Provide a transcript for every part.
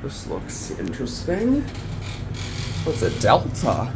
This looks interesting. What's a delta?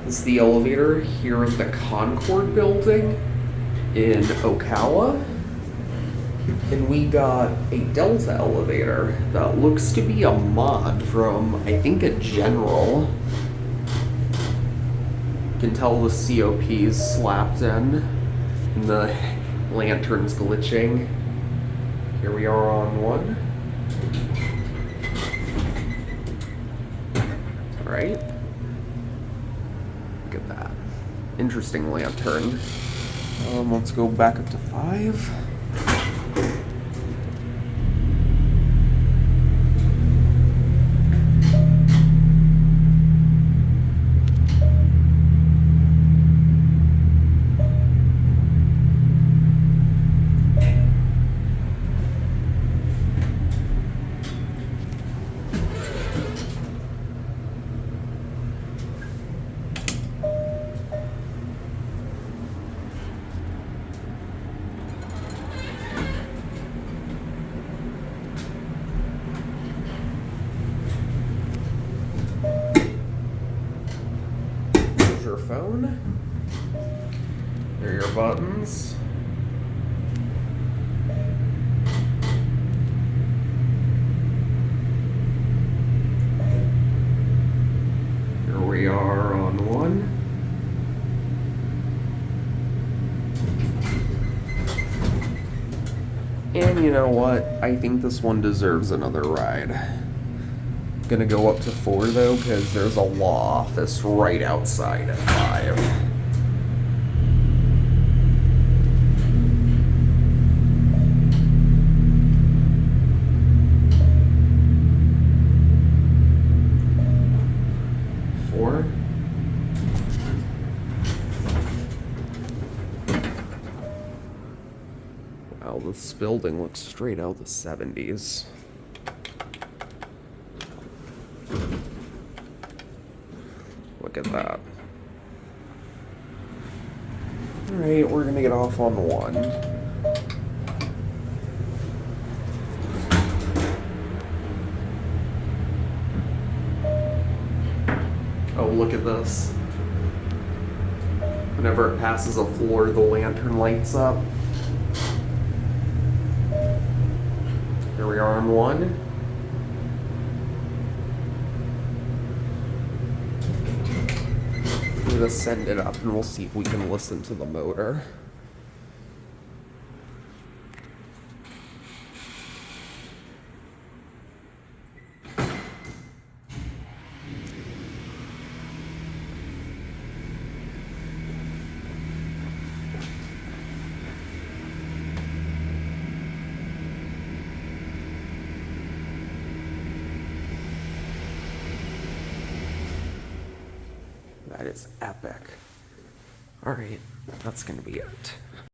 This is the elevator here at the Concord building in Ocala. And we got a Delta elevator that looks to be a mod from, I think, a General. You can tell the COP's slapped in and the lantern's glitching. Here we are on one. Right? Look at that. Interesting lantern. Let's go back up to 5. Your phone. There are your buttons. Here we are on one. And you know what? I think this one deserves another ride. Gonna go up to 4 though, because there's a law office right outside at 5. Wow, this building looks straight out of the 70s. Look at that. Alright, we're gonna get off on 1. Oh, look at this. Whenever it passes a floor, the lantern lights up. Here we are on 1. I'm gonna send it up and we'll see if we can listen to the motor. That is epic. Alright, that's gonna be it.